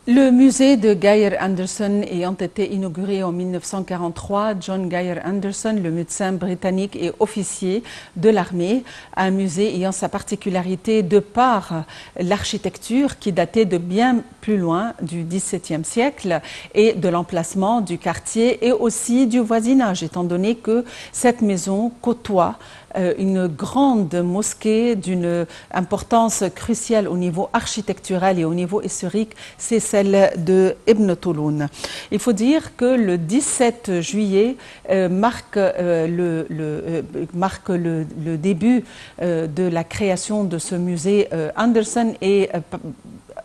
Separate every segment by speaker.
Speaker 1: Le musée de Geir Anderson ayant été inauguré en 1943, John Geir Anderson, le médecin britannique et officier de l'armée, un musée ayant sa particularité de par l'architecture qui datait de bien plus loin du XVIIe siècle et de l'emplacement du quartier et aussi du voisinage, étant donné que cette maison côtoie une grande mosquée d'une importance cruciale au niveau architectural et au niveau historique, c'est celle de Ibn Touloun. Il faut dire que le 17 juillet marque le début de la création de ce musée Anderson et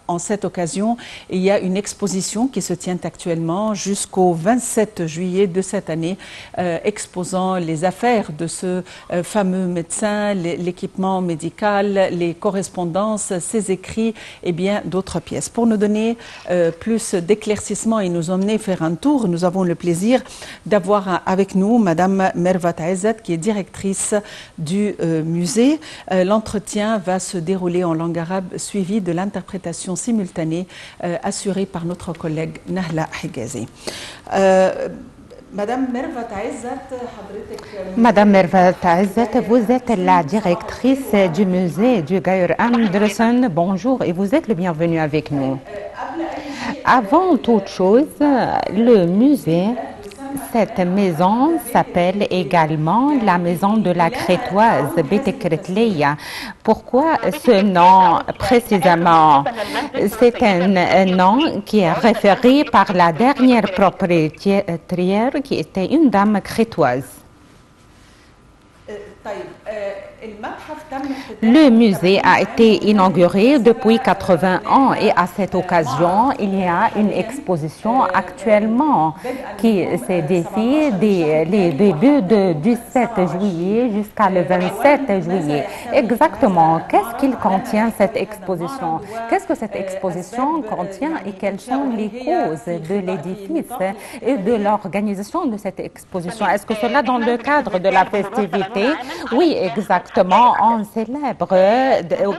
Speaker 1: en cette occasion, il y a une exposition qui se tient actuellement jusqu'au 27 juillet de cette année, exposant les affaires de ce fameux médecin, l'équipement médical, les correspondances, ses écrits et bien d'autres pièces. Pour nous donner plus d'éclaircissements et nous emmener faire un tour, nous avons le plaisir d'avoir avec nous Madame Mervat Aizat, qui est directrice du musée. L'entretien va se dérouler en langue arabe, suivi de l'interprétation simultanée assurée par notre collègue Nahla Higazi. Madame Mervat
Speaker 2: Aizat, vous êtes la directrice du musée du Geir Anderson. Bonjour et vous êtes le bienvenu avec nous. Avant toute chose, le musée, cette maison s'appelle également la maison de la Crétoise, Betekretleya. Pourquoi ce nom précisément? C'est un nom qui est référé par la dernière propriétaire qui était une dame crétoise. Le musée a été inauguré depuis 80 ans et à cette occasion, il y a une exposition actuellement qui se défie les débuts du 17 juillet jusqu'à le 27 juillet. Exactement, qu'est-ce qu'il contient cette exposition? Qu'est-ce que cette exposition contient et quelles sont les causes de l'édifice et de l'organisation de cette exposition? Est-ce que cela dans le cadre de la festivité? Oui, exactement. On célèbre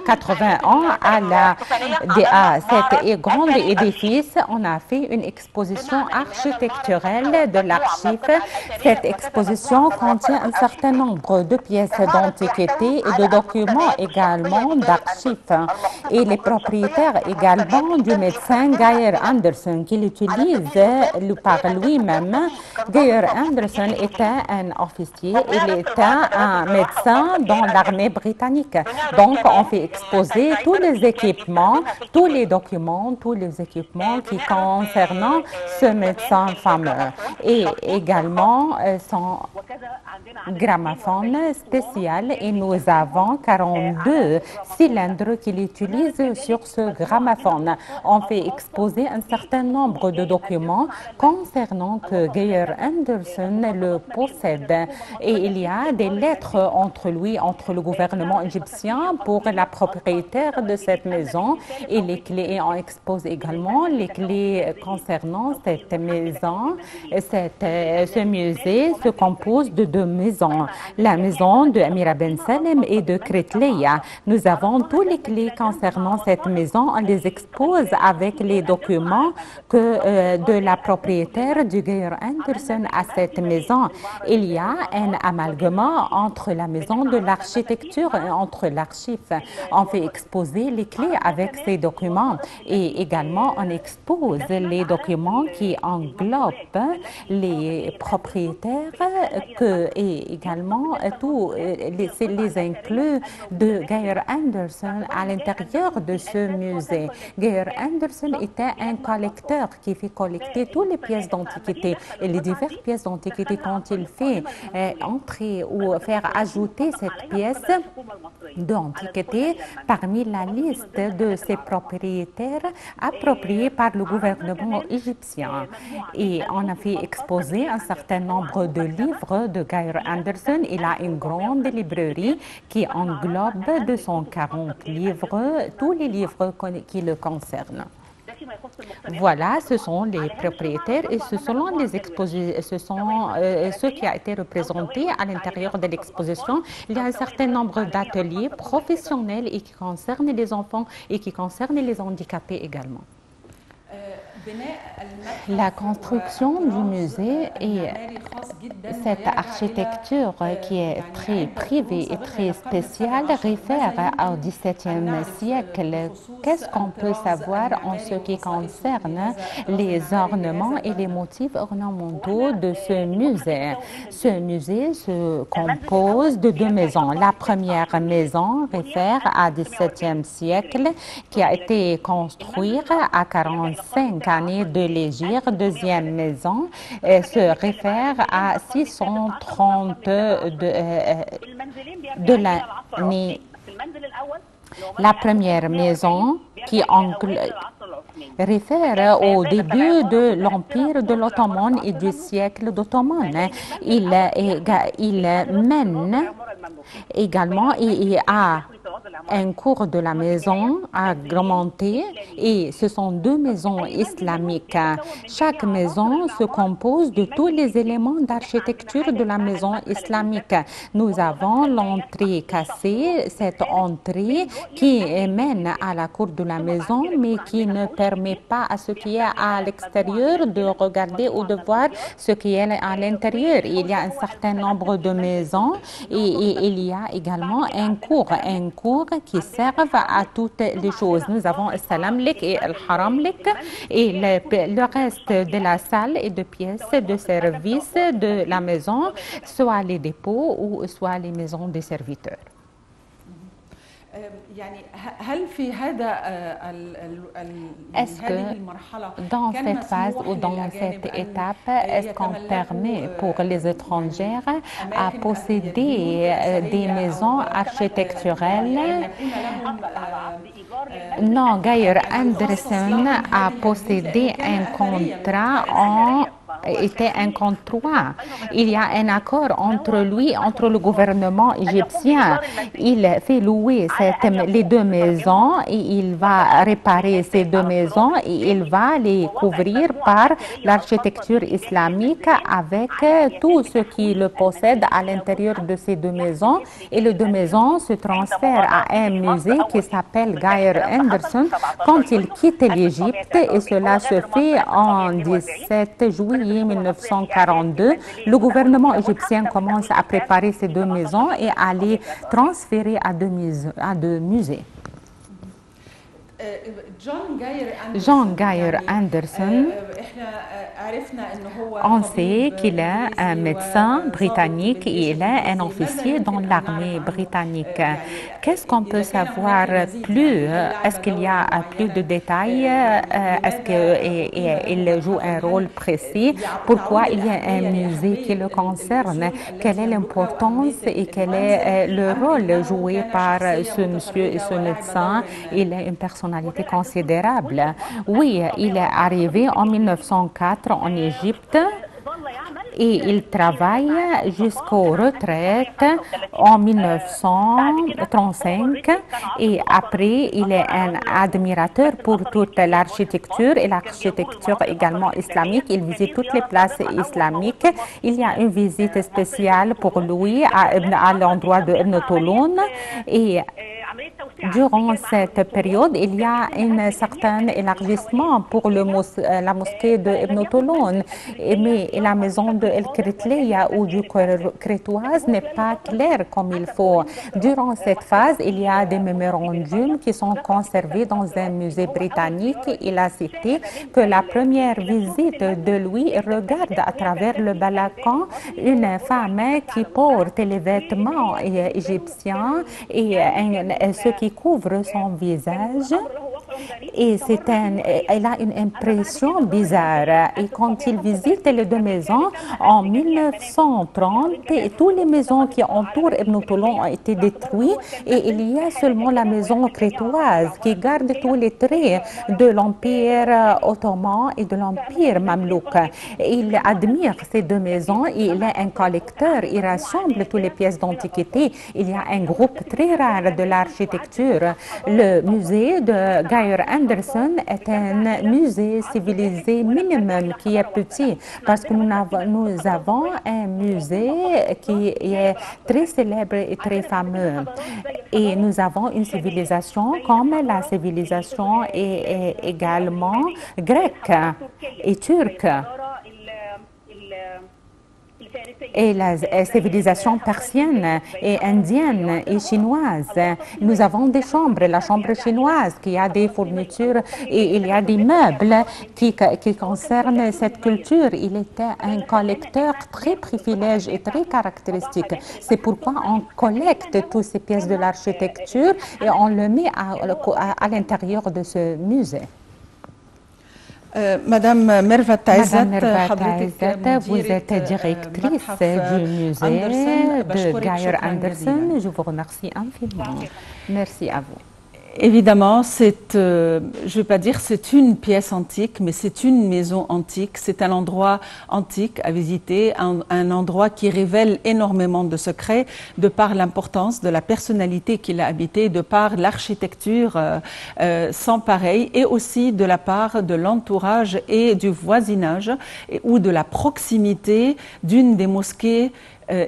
Speaker 2: 80 ans à cet grand édifice. On a fait une exposition architecturale de l'archive. Cette exposition contient un certain nombre de pièces d'antiquité et de documents également d'archives. Et les propriétaires également du médecin Geir Anderson, qui l'utilise par lui-même. Geir Anderson était un officier, il était un médecin dans l'armée britannique. Donc, on fait exposer tous les équipements, tous les documents, tous les équipements qui concernent ce médecin fameux. Et également son gramophone spécial. Et nous avons 42 cylindres qu'il utilise sur ce gramophone. On fait exposer un certain nombre de documents concernant que Geir Anderson le possède. Et il y a des lettres entre lui, entre le gouvernement égyptien pour la propriétaire de cette maison et les clés. Et on expose également les clés concernant cette maison. Ce musée se compose de deux maisons, la maison de Amira Ben Salem et de Kretleya. Nous avons tous les clés concernant cette maison. On les expose avec les documents de la propriétaire du Geir Anderson à cette maison. Il y a un amalgame entre la maison de l'architecture et entre l'archive. On fait exposer les clés avec ces documents et également on expose les documents qui englobent les propriétaires et également tous les inclus de Geir Anderson à l'intérieur de ce musée. Geir Anderson était un collecteur qui fait collecter toutes les pièces d'antiquité et les diverses pièces d'antiquité. Quand il fait entrer ou faire ajouter cette pièce d'antiquité parmi la liste de ses propriétaires appropriés par le gouvernement égyptien. Et on a fait exposer un certain nombre de livres de Geir Anderson. Il a une grande librairie qui englobe 240 livres, tous les livres qui le concernent. Voilà, ce sont les propriétaires et ce sont ceux qui a été représenté à l'intérieur de l'exposition. Il y a un certain nombre d'ateliers professionnels et qui concernent les enfants et qui concernent les handicapés également. La construction du musée et cette architecture qui est très privée et très spéciale réfère au XVIIe siècle. Qu'est-ce qu'on peut savoir en ce qui concerne les ornements et les motifs ornementaux de ce musée? Ce musée se compose de deux maisons. La première maison réfère au XVIIe siècle qui a été construite à 45 années de l'Hégire. Deuxième maison se réfère à 630 de l'année. La première maison qui réfère au début de l'Empire de l'Ottoman et du siècle d'Ottoman. Il mène également et a un cours de la maison agrémenté et ce sont deux maisons islamiques. Chaque maison se compose de tous les éléments d'architecture de la maison islamique. Nous avons l'entrée cassée, cette entrée qui mène à la cour de la maison mais qui ne permet pas à ceux qui est à l'extérieur de regarder ou de voir ce qui est à l'intérieur. Il y a un certain nombre de maisons et il y a également un cours qui servent à toutes les choses. Nous avons le Salam Lik et le Haram Lik et le reste de la salle et de pièces de service de la maison, soit les dépôts ou soit les maisons des serviteurs. Est-ce que dans cette phase ou dans cette étape, est-ce qu'on permet pour les étrangers à posséder des maisons architecturales? Non, Geir Andersen a possédé un contrat était un contrat. Il y a un accord entre lui, entre le gouvernement égyptien. Il fait louer les deux maisons et il va réparer ces deux maisons et il va les couvrir par l'architecture islamique avec tout ce qui le possède à l'intérieur de ces deux maisons. Et les deux maisons se transfèrent à un musée qui s'appelle Geir Andersen quand il quitte l'Égypte et cela se fait en 17 juillet 1942, le gouvernement égyptien commence à préparer ces deux maisons et à les transférer à deux musées. John Geir Andersen, on sait qu'il est un médecin britannique et il est un officier dans l'armée britannique. Qu'est-ce qu'on peut savoir plus? Est-ce qu'il y a plus de détails? Est-ce qu'il joue un rôle précis? Pourquoi il y a un musée qui le concerne? Quelle est l'importance et quel est le rôle joué par ce monsieur et ce médecin? Il est une personnalité considérable. Oui, il est arrivé en 1904 en Égypte et il travaille jusqu'aux retraites en 1935 et après il est un admirateur pour toute l'architecture et l'architecture également islamique. Il visite toutes les places islamiques. Il y a une visite spéciale pour lui à l'endroit de Ibn Tulun et durant cette période, il y a un certain élargissement pour la mosquée de Ibn Tulun, mais la maison de El Kritleya ou du Crétoise n'est pas claire comme il faut. Durant cette phase, il y a des mémorandums qui sont conservés dans un musée britannique. Il a cité que la première visite de lui regarde à travers le balcon une femme qui porte les vêtements égyptiens et ce qui couvre son visage. Et elle a une impression bizarre. Et quand il visite les deux maisons, en 1930, toutes les maisons qui entourent Ibn Tulun ont été détruites et il y a seulement la maison crétoise qui garde tous les traits de l'Empire ottoman et de l'Empire mamelouk. Il admire ces deux maisons et il est un collecteur. Il rassemble toutes les pièces d'antiquité. Il y a un groupe très rare de l'architecture. Le musée de Geir Gayor Anderson est un musée civilisé minimum qui est petit parce que nous avons un musée qui est très célèbre et très fameux. Et nous avons une civilisation comme la civilisation est également grecque et turque. Et la civilisation persienne et indienne et chinoise. Nous avons des chambres, la chambre chinoise qui a des fournitures et il y a des meubles qui concernent cette culture. Il était un collecteur très privilégié et très caractéristique. C'est pourquoi on collecte toutes ces pièces de l'architecture et on le met à l'intérieur de ce musée.
Speaker 1: Madame Mervat Aizat,
Speaker 2: vous êtes directrice du musée de Gayor Anderson. Je vous remercie infiniment. Merci à vous.
Speaker 1: Évidemment, je ne vais pas dire c'est une pièce antique, mais c'est une maison antique. C'est un endroit antique à visiter, un endroit qui révèle énormément de secrets de par l'importance de la personnalité qu'il a habité, de par l'architecture sans pareil et aussi de la part de l'entourage et du voisinage ou de la proximité d'une des mosquées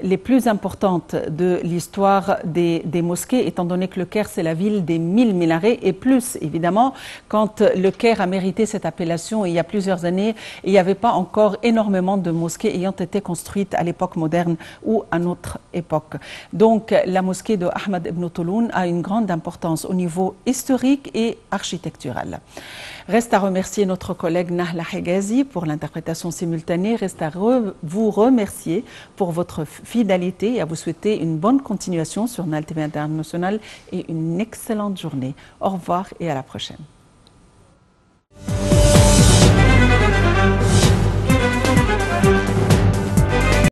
Speaker 1: les plus importantes de l'histoire des mosquées, étant donné que le Caire, c'est la ville des 1000 minarets et plus, évidemment, quand le Caire a mérité cette appellation il y a plusieurs années, il n'y avait pas encore énormément de mosquées ayant été construites à l'époque moderne ou à notre époque. Donc, la mosquée de Ahmad ibn Touloun a une grande importance au niveau historique et architectural. Reste à remercier notre collègue Nahla Hegazi pour l'interprétation simultanée. Reste à vous remercier pour votre fidélité et à vous souhaiter une bonne continuation sur Nile TV International et une excellente journée. Au revoir et à la prochaine.